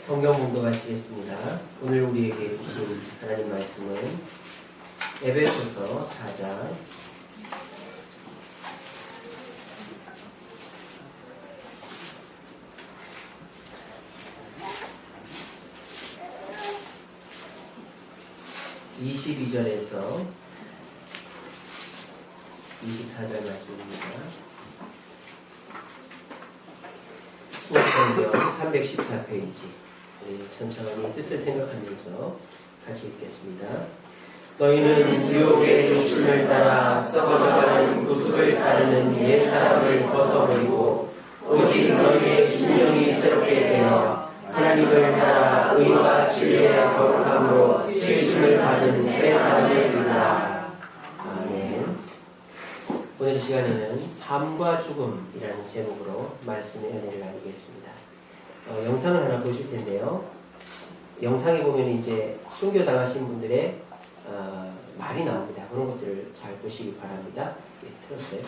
성경 공독 하시겠습니다. 오늘 우리에게 주신 하나님 말씀은 에베소서 4장 22절에서 24절 말씀입니다. 신약성경 314페이지. 천천히 뜻을 생각하면서 같이 읽겠습니다. 너희는 유혹의 욕심을 따라 썩어져가는 구습을 따르는 옛사람을 벗어버리고 오직 너희의 심령이 새롭게 되어 하나님을 따라 의와 진리의 거룩함으로 지으심을 받은 새 사람을 이루라. 아멘. 오늘 시간에는 삶과 죽음이라는 제목으로 말씀의 은혜를 나누겠습니다. 영상을 하나 보실 텐데요. 영상에 보면 이제 순교당하신 분들의 말이 나옵니다. 그런 것들을 잘 보시기 바랍니다. 예, 틀었어요.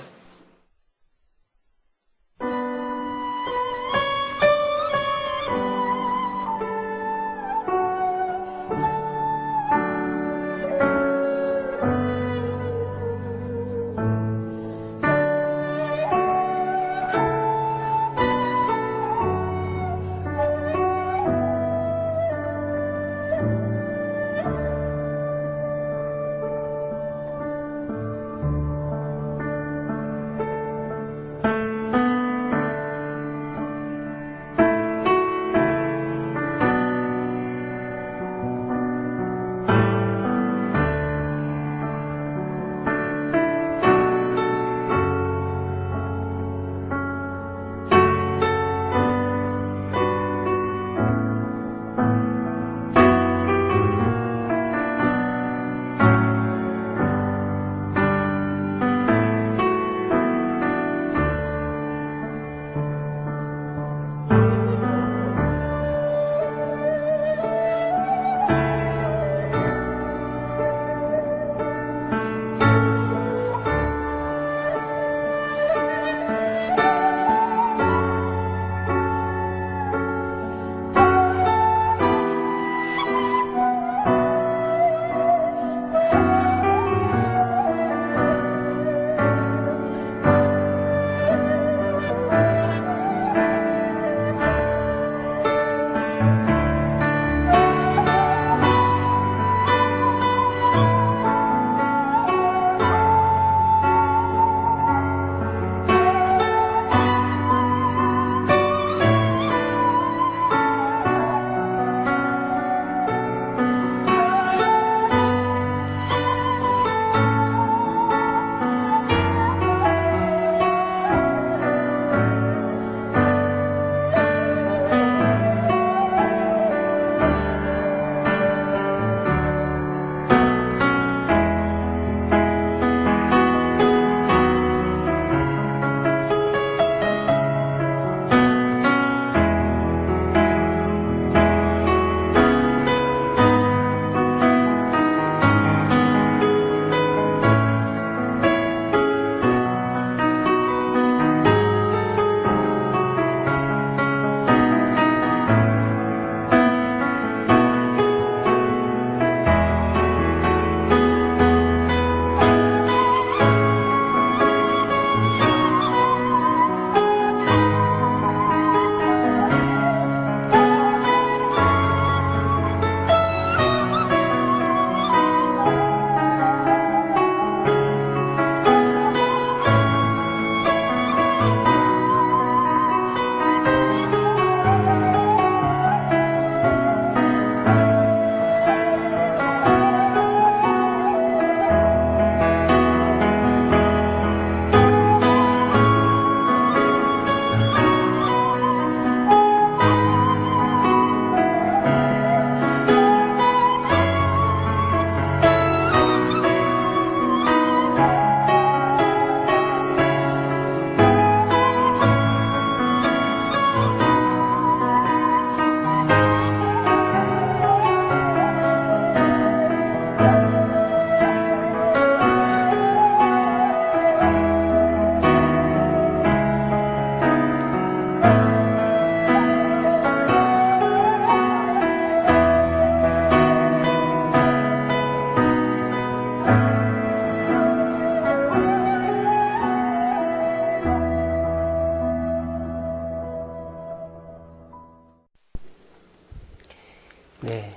네.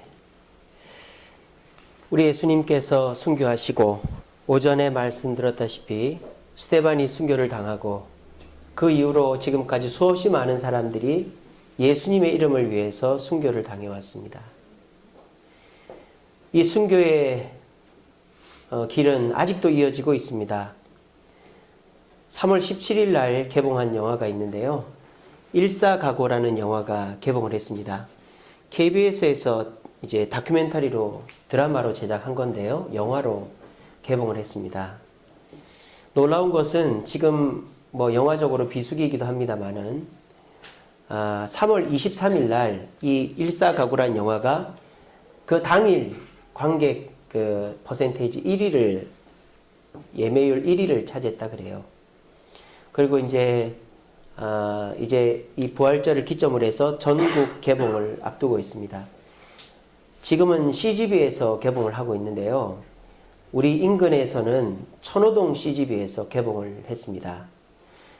우리 예수님께서 순교하시고 오전에 말씀드렸다시피 스데반이 순교를 당하고 그 이후로 지금까지 수없이 많은 사람들이 예수님의 이름을 위해서 순교를 당해왔습니다. 이 순교의 길은 아직도 이어지고 있습니다. 3월 17일 날 개봉한 영화가 있는데요. 일사각오라는 영화가 개봉을 했습니다. KBS에서 이제 다큐멘터리로 드라마로 제작한 건데요. 영화로 개봉을 했습니다. 놀라운 것은 지금 뭐 영화적으로 비수기이기도 합니다만은 3월 23일 날 이 일사각오라는 영화가 그 당일 관객 그 퍼센테이지 1위를 예매율 1위를 차지했다 그래요. 그리고 이제 이 부활절을 기점으로 해서 전국 개봉을 앞두고 있습니다. 지금은 CGV에서 개봉을 하고 있는데요. 우리 인근에서는 천호동 CGV에서 개봉을 했습니다.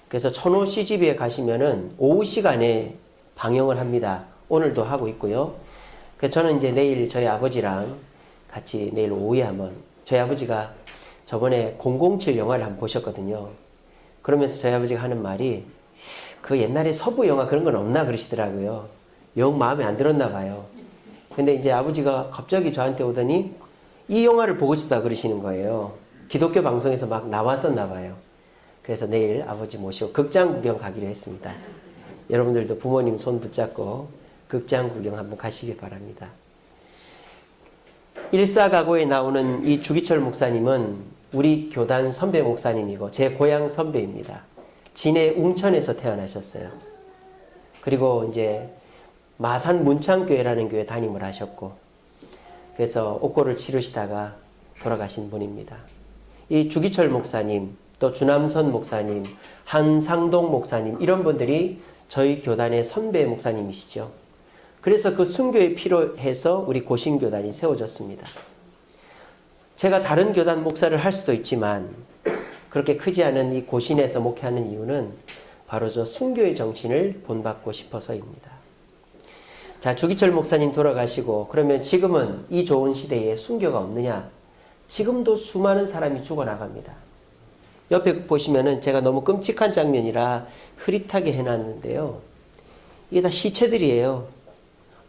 그래서 천호 CGV에 가시면은 오후 시간에 방영을 합니다. 오늘도 하고 있고요. 그래서 저는 이제 내일 저희 아버지랑 같이 내일 오후에 한번, 저희 아버지가 저번에 007 영화를 한번 보셨거든요. 그러면서 저희 아버지가 하는 말이 그 옛날에 서부 영화 그런 건 없나 그러시더라고요. 영 마음에 안 들었나 봐요. 근데 이제 아버지가 갑자기 저한테 오더니 이 영화를 보고 싶다 그러시는 거예요. 기독교 방송에서 막 나왔었나 봐요. 그래서 내일 아버지 모시고 극장 구경 가기로 했습니다. 여러분들도 부모님 손 붙잡고 극장 구경 한번 가시기 바랍니다. 일사각오에 나오는 이 주기철 목사님은 우리 교단 선배 목사님이고 제 고향 선배입니다. 진해 웅천에서 태어나셨어요. 그리고 이제 마산 문창교회라는 교회 담임을 하셨고, 그래서 옥고를 치르시다가 돌아가신 분입니다. 이 주기철 목사님, 또 주남선 목사님, 한상동 목사님, 이런 분들이 저희 교단의 선배 목사님이시죠. 그래서 그 순교에 필요해서 우리 고신교단이 세워졌습니다. 제가 다른 교단 목사를 할 수도 있지만 그렇게 크지 않은 이 고신에서 목회하는 이유는 바로 저 순교의 정신을 본받고 싶어서입니다. 자, 주기철 목사님 돌아가시고 그러면 지금은 이 좋은 시대에 순교가 없느냐? 지금도 수많은 사람이 죽어나갑니다. 옆에 보시면은 제가 너무 끔찍한 장면이라 흐릿하게 해놨는데요. 이게 다 시체들이에요.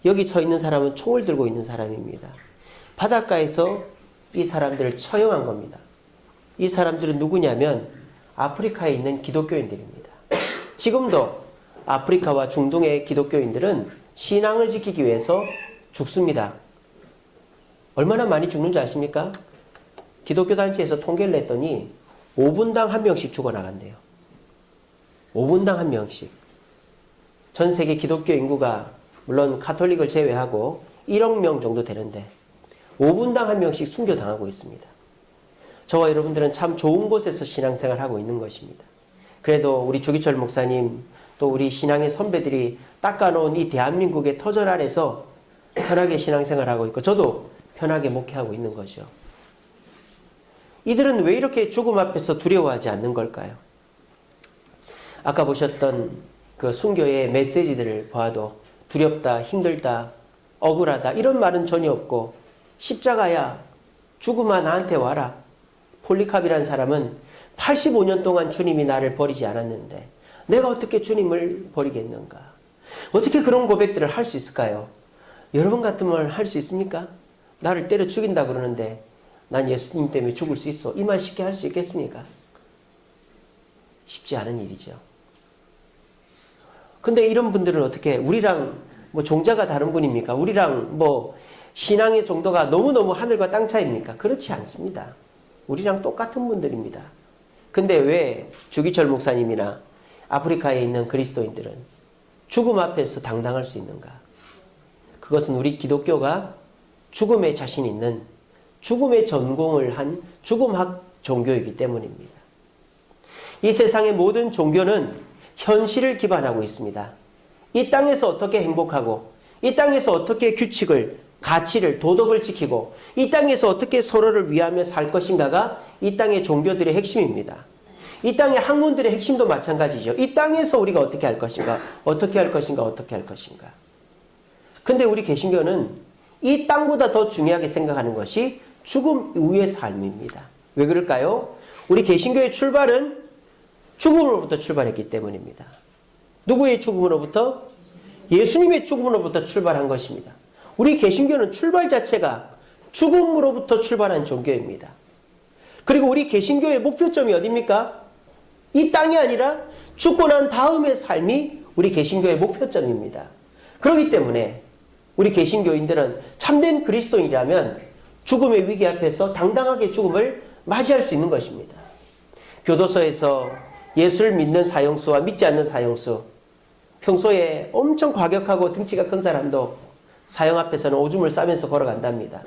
여기 서 있는 사람은 총을 들고 있는 사람입니다. 바닷가에서 이 사람들을 처형한 겁니다. 이 사람들은 누구냐면 아프리카에 있는 기독교인들입니다. 지금도 아프리카와 중동의 기독교인들은 신앙을 지키기 위해서 죽습니다. 얼마나 많이 죽는 줄 아십니까? 기독교 단체에서 통계를 냈더니 5분당 1명씩 죽어나간대요. 5분당 1명씩. 전 세계 기독교 인구가 물론 가톨릭을 제외하고 1억 명 정도 되는데 5분당 1명씩 순교당하고 있습니다. 저와 여러분들은 참 좋은 곳에서 신앙생활을 하고 있는 것입니다. 그래도 우리 주기철 목사님 또 우리 신앙의 선배들이 닦아놓은 이 대한민국의 터전 아래서 편하게 신앙생활하고 있고 저도 편하게 목회하고 있는 거죠. 이들은 왜 이렇게 죽음 앞에서 두려워하지 않는 걸까요? 아까 보셨던 그 순교의 메시지들을 봐도 두렵다, 힘들다, 억울하다 이런 말은 전혀 없고 십자가야, 죽음아 나한테 와라. 폴리캅이라는 사람은 85년 동안 주님이 나를 버리지 않았는데 내가 어떻게 주님을 버리겠는가? 어떻게 그런 고백들을 할 수 있을까요? 여러분 같으면 할 수 있습니까? 나를 때려 죽인다 그러는데 난 예수님 때문에 죽을 수 있어. 이 말 쉽게 할 수 있겠습니까? 쉽지 않은 일이죠. 근데 이런 분들은 어떻게 우리랑 뭐 종자가 다른 분입니까? 우리랑 뭐 신앙의 정도가 너무너무 하늘과 땅 차이입니까? 그렇지 않습니다. 우리랑 똑같은 분들입니다. 근데 왜 주기철 목사님이나 아프리카에 있는 그리스도인들은 죽음 앞에서 당당할 수 있는가? 그것은 우리 기독교가 죽음에 자신 있는 죽음의 전공을 한 죽음학 종교이기 때문입니다. 이 세상의 모든 종교는 현실을 기반하고 있습니다. 이 땅에서 어떻게 행복하고 이 땅에서 어떻게 규칙을, 가치를, 도덕을 지키고 이 땅에서 어떻게 서로를 위하며 살 것인가가 이 땅의 종교들의 핵심입니다. 이 땅의 학문들의 핵심도 마찬가지죠. 이 땅에서 우리가 어떻게 할 것인가, 어떻게 할 것인가, 어떻게 할 것인가. 근데 우리 개신교는 이 땅보다 더 중요하게 생각하는 것이 죽음 이후의 삶입니다. 왜 그럴까요? 우리 개신교의 출발은 죽음으로부터 출발했기 때문입니다. 누구의 죽음으로부터? 예수님의 죽음으로부터 출발한 것입니다. 우리 개신교는 출발 자체가 죽음으로부터 출발한 종교입니다. 그리고 우리 개신교의 목표점이 어디입니까? 이 땅이 아니라 죽고 난 다음의 삶이 우리 개신교의 목표점입니다. 그렇기 때문에 우리 개신교인들은 참된 그리스도인이라면 죽음의 위기 앞에서 당당하게 죽음을 맞이할 수 있는 것입니다. 교도소에서 예수를 믿는 사형수와 믿지 않는 사형수, 평소에 엄청 과격하고 등치가 큰 사람도 사형 앞에서는 오줌을 싸면서 걸어간답니다.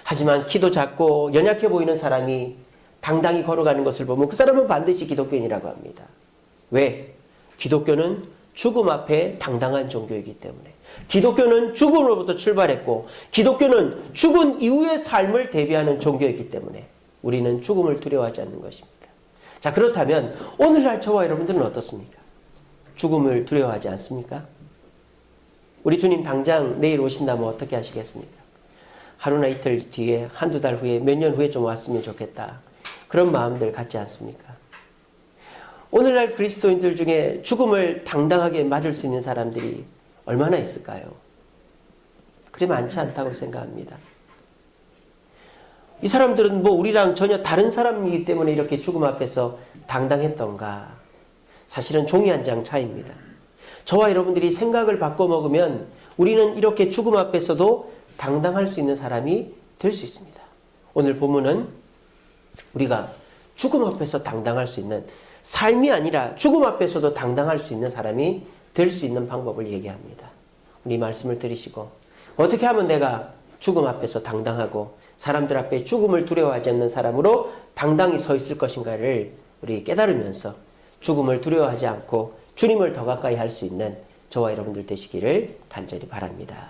하지만 키도 작고 연약해 보이는 사람이 당당히 걸어가는 것을 보면 그 사람은 반드시 기독교인이라고 합니다. 왜? 기독교는 죽음 앞에 당당한 종교이기 때문에. 기독교는 죽음으로부터 출발했고 기독교는 죽은 이후의 삶을 대비하는 종교이기 때문에 우리는 죽음을 두려워하지 않는 것입니다. 자, 그렇다면 오늘날 저와 여러분들은 어떻습니까? 죽음을 두려워하지 않습니까? 우리 주님 당장 내일 오신다면 어떻게 하시겠습니까? 하루나 이틀 뒤에 한두 달 후에 몇 년 후에 좀 왔으면 좋겠다. 그런 마음들 갖지 않습니까? 오늘날 그리스도인들 중에 죽음을 당당하게 맞을 수 있는 사람들이 얼마나 있을까요? 그리 많지 않다고 생각합니다. 이 사람들은 뭐 우리랑 전혀 다른 사람이기 때문에 이렇게 죽음 앞에서 당당했던가? 사실은 종이 한 장 차이입니다. 저와 여러분들이 생각을 바꿔먹으면 우리는 이렇게 죽음 앞에서도 당당할 수 있는 사람이 될 수 있습니다. 오늘 본문은 우리가 죽음 앞에서 당당할 수 있는 삶이 아니라 죽음 앞에서도 당당할 수 있는 사람이 될 수 있는 방법을 얘기합니다. 우리 말씀을 들으시고 어떻게 하면 내가 죽음 앞에서 당당하고 사람들 앞에 죽음을 두려워하지 않는 사람으로 당당히 서 있을 것인가를 우리 깨달으면서 죽음을 두려워하지 않고 주님을 더 가까이 할 수 있는 저와 여러분들 되시기를 간절히 바랍니다.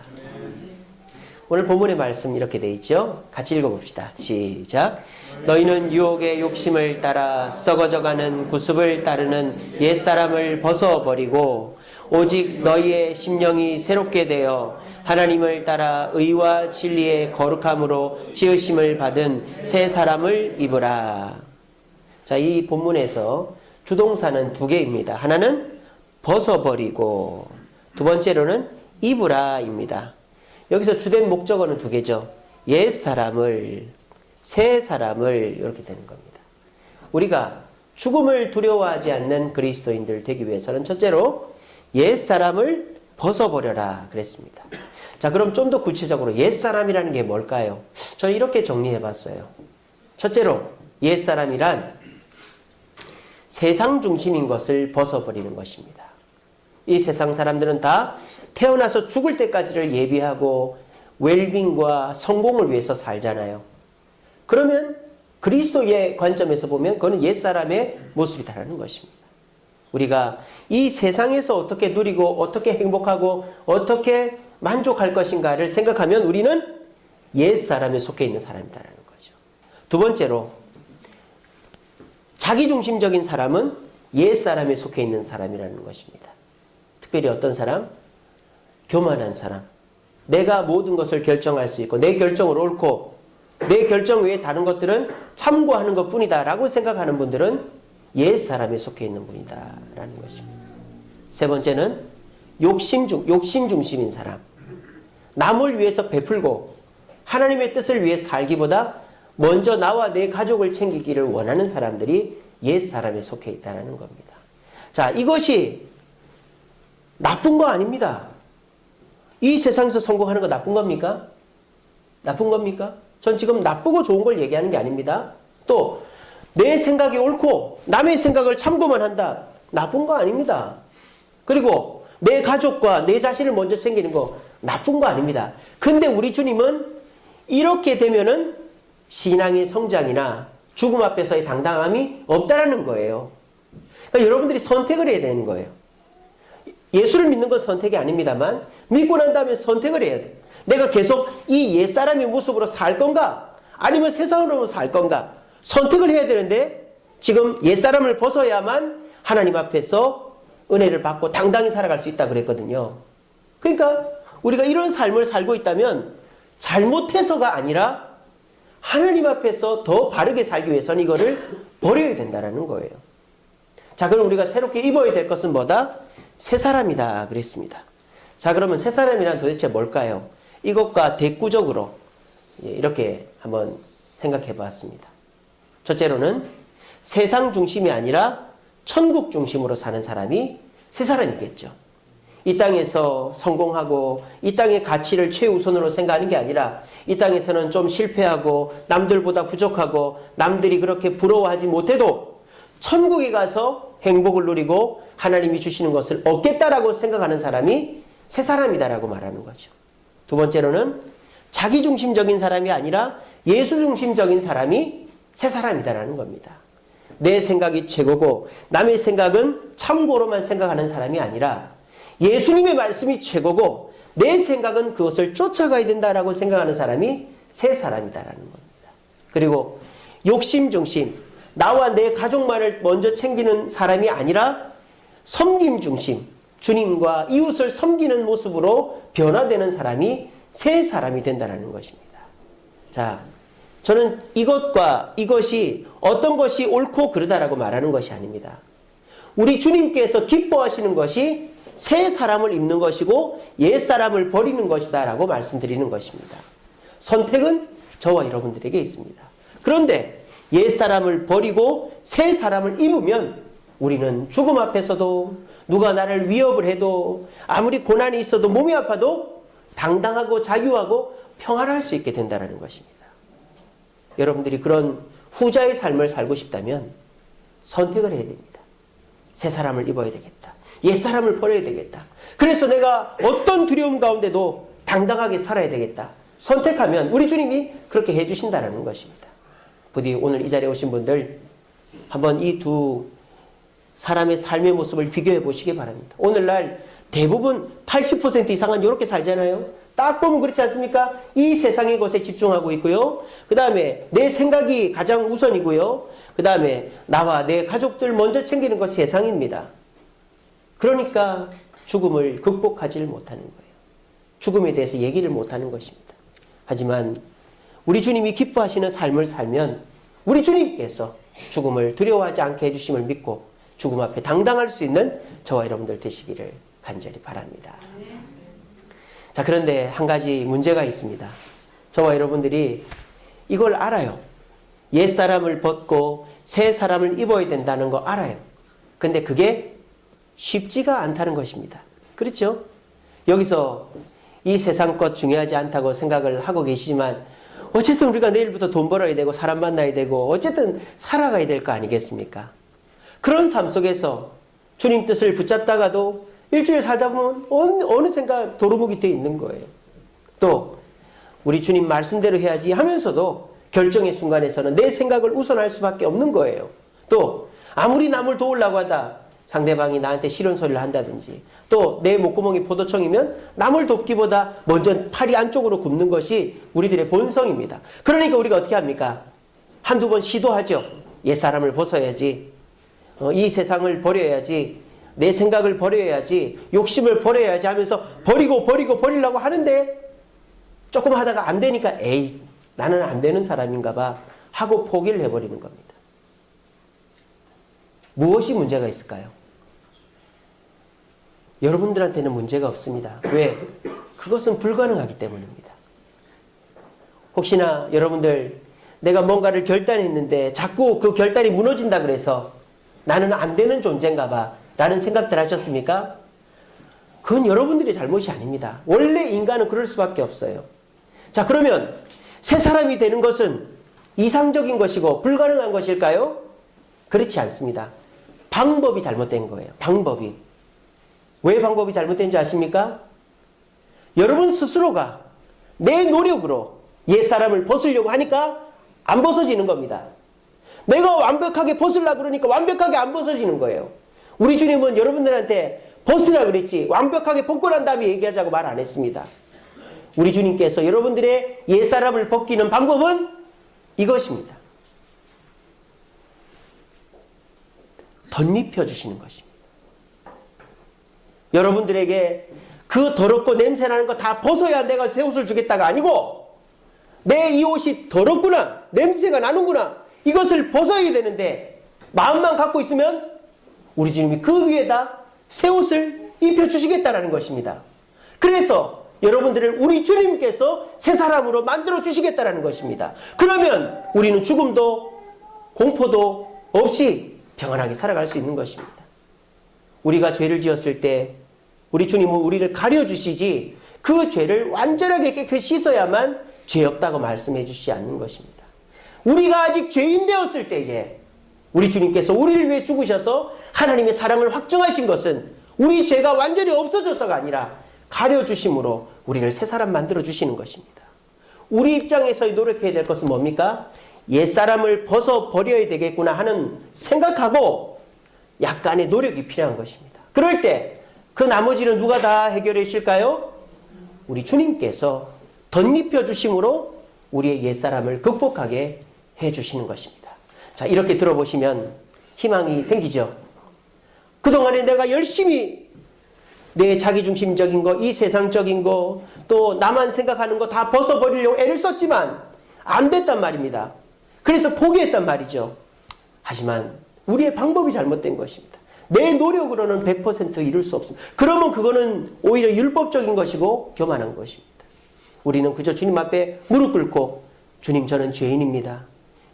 오늘 본문의 말씀 이렇게 돼 있죠? 같이 읽어봅시다. 시작. 너희는 유혹의 욕심을 따라 썩어져가는 구습을 따르는 옛사람을 벗어버리고 오직 너희의 심령이 새롭게 되어 하나님을 따라 의와 진리의 거룩함으로 지으심을 받은 새 사람을 입으라. 자, 이 본문에서 주동사는 두 개입니다. 하나는 벗어버리고 두 번째로는 입으라입니다. 여기서 주된 목적어는 두 개죠. 옛 사람을, 새 사람을 이렇게 되는 겁니다. 우리가 죽음을 두려워하지 않는 그리스도인들 되기 위해서는 첫째로 옛 사람을 벗어버려라 그랬습니다. 자, 그럼 좀 더 구체적으로 옛 사람이라는 게 뭘까요? 저는 이렇게 정리해 봤어요. 첫째로 옛 사람이란 세상 중심인 것을 벗어버리는 것입니다. 이 세상 사람들은 다 태어나서 죽을 때까지를 예비하고 웰빙과 성공을 위해서 살잖아요. 그러면 그리스도의 관점에서 보면 그건 옛사람의 모습이다라는 것입니다. 우리가 이 세상에서 어떻게 누리고 어떻게 행복하고 어떻게 만족할 것인가를 생각하면 우리는 옛사람에 속해 있는 사람이다라는 거죠. 두 번째로 자기중심적인 사람은 옛사람에 속해 있는 사람이라는 것입니다. 특별히 어떤 사람? 교만한 사람. 내가 모든 것을 결정할 수 있고 내 결정을 옳고 내 결정 외에 다른 것들은 참고하는 것뿐이다 라고 생각하는 분들은 옛사람에 속해 있는 분이다 라는 것입니다. 세 번째는 욕심 중심인 사람. 남을 위해서 베풀고 하나님의 뜻을 위해 살기보다 먼저 나와 내 가족을 챙기기를 원하는 사람들이 옛사람에 속해 있다는 겁니다. 자, 이것이 나쁜 거 아닙니다. 이 세상에서 성공하는 거 나쁜 겁니까? 나쁜 겁니까? 전 지금 나쁘고 좋은 걸 얘기하는 게 아닙니다. 또 내 생각이 옳고 남의 생각을 참고만 한다. 나쁜 거 아닙니다. 그리고 내 가족과 내 자신을 먼저 챙기는 거 나쁜 거 아닙니다. 근데 우리 주님은 이렇게 되면은 신앙의 성장이나 죽음 앞에서의 당당함이 없다라는 거예요. 그러니까 여러분들이 선택을 해야 되는 거예요. 예수를 믿는 건 선택이 아닙니다만 믿고 난 다음에 선택을 해야 돼요. 내가 계속 이 옛사람의 모습으로 살 건가? 아니면 세상으로 살 건가? 선택을 해야 되는데 지금 옛사람을 벗어야만 하나님 앞에서 은혜를 받고 당당히 살아갈 수 있다 그랬거든요. 그러니까 우리가 이런 삶을 살고 있다면 잘못해서가 아니라 하나님 앞에서 더 바르게 살기 위해서는 이거를 버려야 된다는 거예요. 자, 그럼 우리가 새롭게 입어야 될 것은 뭐다? 새 사람이다 그랬습니다. 자, 그러면 새 사람이란 도대체 뭘까요? 이것과 대꾸적으로 이렇게 한번 생각해 봤습니다. 첫째로는 세상 중심이 아니라 천국 중심으로 사는 사람이 새 사람이겠죠. 이 땅에서 성공하고 이 땅의 가치를 최우선으로 생각하는 게 아니라 이 땅에서는 좀 실패하고 남들보다 부족하고 남들이 그렇게 부러워하지 못해도 천국에 가서 행복을 누리고 하나님이 주시는 것을 얻겠다라고 생각하는 사람이 새 사람이다라고 말하는 거죠. 두 번째로는 자기중심적인 사람이 아니라 예수중심적인 사람이 새 사람이다라는 겁니다. 내 생각이 최고고 남의 생각은 참고로만 생각하는 사람이 아니라 예수님의 말씀이 최고고 내 생각은 그것을 쫓아가야 된다라고 생각하는 사람이 새 사람이다라는 겁니다. 그리고 욕심중심, 나와 내 가족만을 먼저 챙기는 사람이 아니라 섬김중심, 주님과 이웃을 섬기는 모습으로 변화되는 사람이 새 사람이 된다는 것입니다. 자, 저는 이것과 이것이 어떤 것이 옳고 그르다라고 말하는 것이 아닙니다. 우리 주님께서 기뻐하시는 것이 새 사람을 입는 것이고 옛 사람을 버리는 것이다 라고 말씀드리는 것입니다. 선택은 저와 여러분들에게 있습니다. 그런데 옛 사람을 버리고 새 사람을 입으면 우리는 죽음 앞에서도 누가 나를 위협을 해도 아무리 고난이 있어도 몸이 아파도 당당하고 자유하고 평안할 수 있게 된다는 것입니다. 여러분들이 그런 후자의 삶을 살고 싶다면 선택을 해야 됩니다. 새 사람을 입어야 되겠다. 옛 사람을 버려야 되겠다. 그래서 내가 어떤 두려움 가운데도 당당하게 살아야 되겠다. 선택하면 우리 주님이 그렇게 해주신다는 것입니다. 부디 오늘 이 자리에 오신 분들 한번 이 두 사람의 삶의 모습을 비교해 보시기 바랍니다. 오늘날 대부분 80% 이상은 이렇게 살잖아요. 딱 보면 그렇지 않습니까? 이 세상의 것에 집중하고 있고요. 그 다음에 내 생각이 가장 우선이고요. 그 다음에 나와 내 가족들 먼저 챙기는 것이 세상입니다. 그러니까 죽음을 극복하지를 못하는 거예요. 죽음에 대해서 얘기를 못하는 것입니다. 하지만 우리 주님이 기뻐하시는 삶을 살면 우리 주님께서 죽음을 두려워하지 않게 해주심을 믿고 죽음 앞에 당당할 수 있는 저와 여러분들 되시기를 간절히 바랍니다. 자, 그런데 한 가지 문제가 있습니다. 저와 여러분들이 이걸 알아요. 옛 사람을 벗고 새 사람을 입어야 된다는 거 알아요. 근데 그게 쉽지가 않다는 것입니다. 그렇죠? 여기서 이 세상 것 중요하지 않다고 생각을 하고 계시지만 어쨌든 우리가 내일부터 돈 벌어야 되고 사람 만나야 되고 어쨌든 살아가야 될 거 아니겠습니까? 그런 삶 속에서 주님 뜻을 붙잡다가도 일주일 살다 보면 어느샌가 도루묵이 돼 있는 거예요. 또 우리 주님 말씀대로 해야지 하면서도 결정의 순간에서는 내 생각을 우선할 수밖에 없는 거예요. 또 아무리 남을 도우려고 하다 상대방이 나한테 싫은 소리를 한다든지 또 내 목구멍이 포도청이면 남을 돕기보다 먼저 팔이 안쪽으로 굽는 것이 우리들의 본성입니다. 그러니까 우리가 어떻게 합니까? 한두 번 시도하죠. 옛사람을 벗어야지. 이 세상을 버려야지. 내 생각을 버려야지. 욕심을 버려야지 하면서 버리려고 하는데 조금 하다가 안 되니까 에이 나는 안 되는 사람인가 봐 하고 포기를 해버리는 겁니다. 무엇이 문제가 있을까요? 여러분들한테는 문제가 없습니다. 왜? 그것은 불가능하기 때문입니다. 혹시나 여러분들 내가 뭔가를 결단했는데 자꾸 그 결단이 무너진다 그래서 나는 안 되는 존재인가 봐 라는 생각들 하셨습니까? 그건 여러분들의 잘못이 아닙니다. 원래 인간은 그럴 수밖에 없어요. 자, 그러면 새 사람이 되는 것은 이상적인 것이고 불가능한 것일까요? 그렇지 않습니다. 방법이 잘못된 거예요. 방법이. 왜 방법이 잘못된지 아십니까? 여러분 스스로가 내 노력으로 옛사람을 벗으려고 하니까 안 벗어지는 겁니다. 내가 완벽하게 벗으려고 그러니까 완벽하게 안 벗어지는 거예요. 우리 주님은 여러분들한테 벗으라 그랬지 완벽하게 벗고 난 다음에 얘기하자고 말 안 했습니다. 우리 주님께서 여러분들의 옛사람을 벗기는 방법은 이것입니다. 덧입혀 주시는 것입니다. 여러분들에게 그 더럽고 냄새나는 거 다 벗어야 내가 새 옷을 주겠다가 아니고 내 이 옷이 더럽구나, 냄새가 나는구나, 이것을 벗어야 되는데 마음만 갖고 있으면 우리 주님이 그 위에다 새 옷을 입혀주시겠다라는 것입니다. 그래서 여러분들을 우리 주님께서 새 사람으로 만들어 주시겠다라는 것입니다. 그러면 우리는 죽음도 공포도 없이 평안하게 살아갈 수 있는 것입니다. 우리가 죄를 지었을 때 우리 주님은 우리를 가려주시지 그 죄를 완전하게 깨끗이 씻어야만 죄 없다고 말씀해 주시지 않는 것입니다. 우리가 아직 죄인 되었을 때에 우리 주님께서 우리를 위해 죽으셔서 하나님의 사랑을 확증하신 것은 우리 죄가 완전히 없어져서가 아니라 가려주심으로 우리를 새 사람 만들어 주시는 것입니다. 우리 입장에서 노력해야 될 것은 뭡니까? 옛사람을 벗어버려야 되겠구나 하는 생각하고 약간의 노력이 필요한 것입니다. 그럴 때 그 나머지는 누가 다 해결해 주실까요? 우리 주님께서 덧입혀 주심으로 우리의 옛사람을 극복하게 해 주시는 것입니다. 자, 이렇게 들어보시면 희망이 생기죠. 그동안에 내가 열심히 내 자기중심적인 거, 이 세상적인 거, 또 나만 생각하는 거 다 벗어버리려고 애를 썼지만 안 됐단 말입니다. 그래서 포기했단 말이죠. 하지만 우리의 방법이 잘못된 것입니다. 내 노력으로는 100% 이룰 수 없습니다. 그러면 그거는 오히려 율법적인 것이고 교만한 것입니다. 우리는 그저 주님 앞에 무릎 꿇고 주님, 저는 죄인입니다.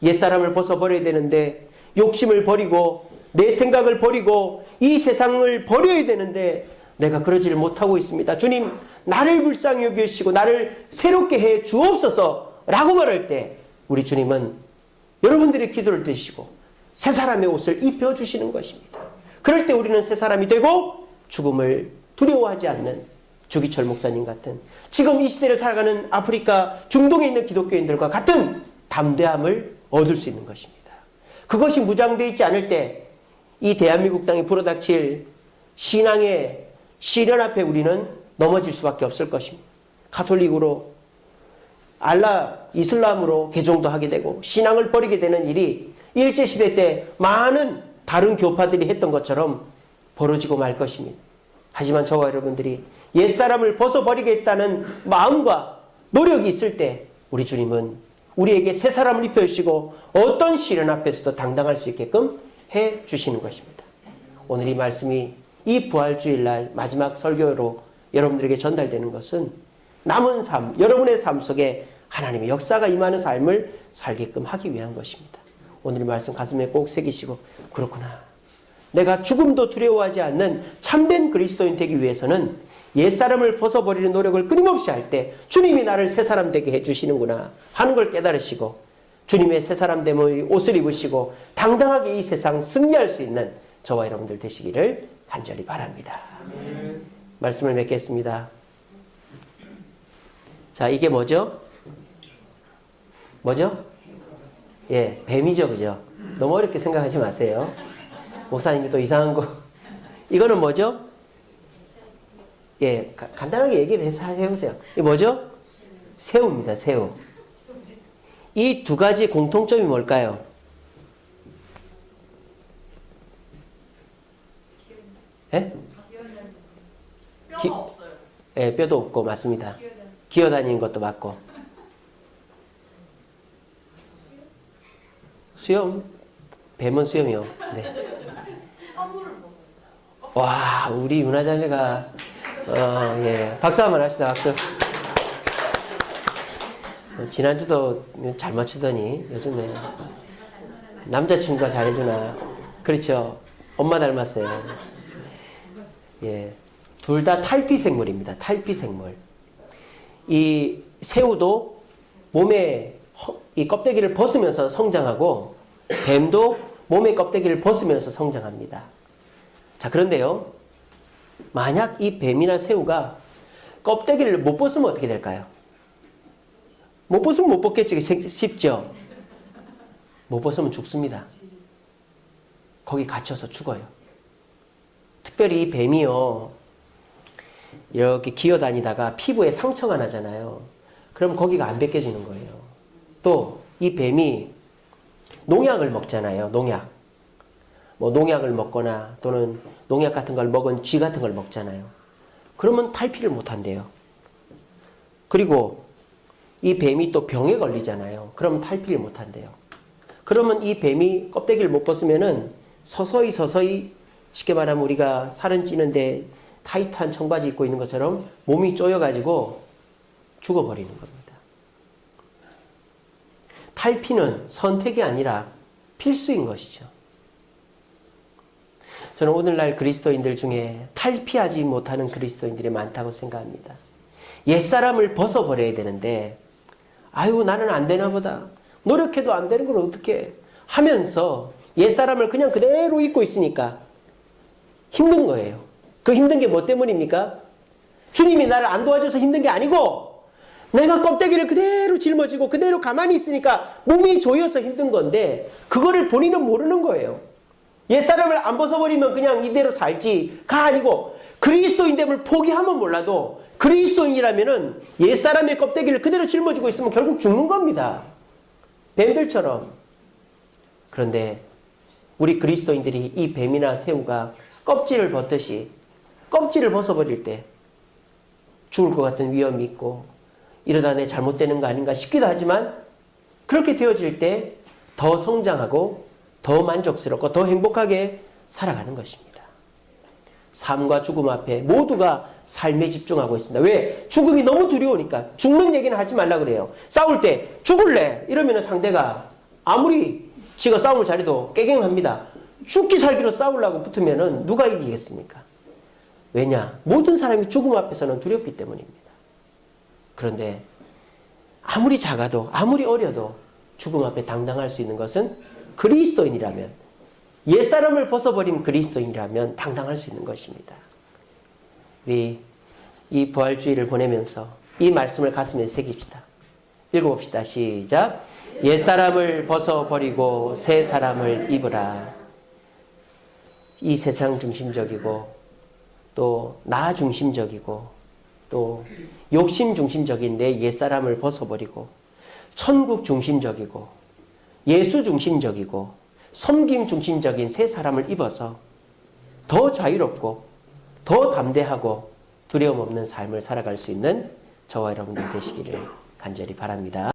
옛사람을 벗어버려야 되는데 욕심을 버리고 내 생각을 버리고 이 세상을 버려야 되는데 내가 그러지를 못하고 있습니다. 주님, 나를 불쌍히 여기시고 나를 새롭게 해 주옵소서 라고 말할 때 우리 주님은 여러분들의 기도를 들으시고 새 사람의 옷을 입혀주시는 것입니다. 그럴 때 우리는 새 사람이 되고 죽음을 두려워하지 않는 주기철 목사님 같은, 지금 이 시대를 살아가는 아프리카 중동에 있는 기독교인들과 같은 담대함을 얻을 수 있는 것입니다. 그것이 무장되어 있지 않을 때 이 대한민국 땅에 불어닥칠 신앙의 시련 앞에 우리는 넘어질 수밖에 없을 것입니다. 가톨릭으로, 알라, 이슬람으로 개종도 하게 되고 신앙을 버리게 되는 일이 일제시대 때 많은 다른 교파들이 했던 것처럼 벌어지고 말 것입니다. 하지만 저와 여러분들이 옛사람을 벗어버리겠다는 마음과 노력이 있을 때 우리 주님은 우리에게 새 사람을 입혀주시고 어떤 시련 앞에서도 당당할 수 있게끔 해주시는 것입니다. 오늘 이 말씀이 이 부활주일날 마지막 설교로 여러분들에게 전달되는 것은 남은 삶, 여러분의 삶 속에 하나님의 역사가 임하는 삶을 살게끔 하기 위한 것입니다. 오늘 이 말씀 가슴에 꼭 새기시고, 그렇구나, 내가 죽음도 두려워하지 않는 참된 그리스도인 되기 위해서는 옛사람을 벗어버리는 노력을 끊임없이 할 때 주님이 나를 새사람 되게 해주시는구나 하는 걸 깨달으시고 주님의 새사람됨의 옷을 입으시고 당당하게 이 세상 승리할 수 있는 저와 여러분들 되시기를 간절히 바랍니다. 말씀을 맺겠습니다. 자, 이게 뭐죠? 뭐죠? 예, 뱀이죠, 그죠? 너무 어렵게 생각하지 마세요. 목사님이 또 이상한 거. 이거는 뭐죠? 예, 간단하게 얘기를 해서 해보세요. 이게 뭐죠? 새우입니다, 새우. 이 두 가지 공통점이 뭘까요? 예? 뼈가 없어요. 예, 뼈도 없고, 맞습니다. 기어다니는 것도 맞고. 수염? 뱀은 수염이요. 네. 와, 우리 윤아자매가, 예. 박수 한번 합시다, 박수. 지난주도 잘 맞추더니 요즘에 남자친구가 잘해주나. 그렇죠. 엄마 닮았어요. 예. 둘 다 탈피생물입니다. 탈피생물. 이 새우도 몸에 이 껍데기를 벗으면서 성장하고 뱀도 몸의 껍데기를 벗으면서 성장합니다. 자, 그런데요, 만약 이 뱀이나 새우가 껍데기를 못 벗으면 어떻게 될까요? 못 벗으면 못 벗겠지, 쉽죠? 못 벗으면 죽습니다. 거기 갇혀서 죽어요. 특별히 이 뱀이요, 이렇게 기어다니다가 피부에 상처가 나잖아요. 그럼 거기가 안 벗겨지는 거예요. 또 이 뱀이 농약을 먹잖아요. 농약. 뭐 농약을 먹거나 또는 농약 같은 걸 먹은 쥐 같은 걸 먹잖아요. 그러면 탈피를 못 한대요. 그리고 이 뱀이 또 병에 걸리잖아요. 그러면 탈피를 못 한대요. 그러면 이 뱀이 껍데기를 못 벗으면은 서서히 쉽게 말하면 우리가 살은 찌는데 타이트한 청바지 입고 있는 것처럼 몸이 쪼여가지고 죽어버리는 겁니다. 탈피는 선택이 아니라 필수인 것이죠. 저는 오늘날 그리스도인들 중에 탈피하지 못하는 그리스도인들이 많다고 생각합니다. 옛사람을 벗어버려야 되는데 아이고 나는 안 되나 보다. 노력해도 안 되는 걸 어떻게 하면서 옛사람을 그냥 그대로 입고 있으니까 힘든 거예요. 그 힘든 게 뭐 때문입니까? 주님이 나를 안 도와줘서 힘든 게 아니고 내가 껍데기를 그대로 짊어지고 그대로 가만히 있으니까 몸이 조여서 힘든 건데 그거를 본인은 모르는 거예요. 옛사람을 안 벗어버리면 그냥 이대로 살지가 아니고 그리스도인됨을 포기하면 몰라도 그리스도인이라면은 옛사람의 껍데기를 그대로 짊어지고 있으면 결국 죽는 겁니다. 뱀들처럼. 그런데 우리 그리스도인들이 이 뱀이나 새우가 껍질을 벗듯이 껍질을 벗어버릴 때 죽을 것 같은 위험이 있고 이러다 내 잘못되는 거 아닌가 싶기도 하지만 그렇게 되어질 때 더 성장하고 더 만족스럽고 더 행복하게 살아가는 것입니다. 삶과 죽음 앞에 모두가 삶에 집중하고 있습니다. 왜? 죽음이 너무 두려우니까. 죽는 얘기는 하지 말라 그래요. 싸울 때 죽을래 이러면 상대가 아무리 지가 싸움을 잘해도 깨갱합니다. 죽기 살기로 싸우려고 붙으면 누가 이기겠습니까? 왜냐? 모든 사람이 죽음 앞에서는 두렵기 때문입니다. 그런데 아무리 작아도 아무리 어려도 죽음 앞에 당당할 수 있는 것은 그리스도인이라면, 옛사람을 벗어버린 그리스도인이라면 당당할 수 있는 것입니다. 우리 이 부활주의를 보내면서 이 말씀을 가슴에 새깁시다. 읽어봅시다. 시작. 옛사람을 벗어버리고 새 사람을 입으라. 이 세상 중심적이고 또 나 중심적이고 또 욕심 중심적인 내 옛사람을 벗어버리고 천국 중심적이고 예수 중심적이고 섬김 중심적인 새 사람을 입어서 더 자유롭고 더 담대하고 두려움 없는 삶을 살아갈 수 있는 저와 여러분들 되시기를 간절히 바랍니다.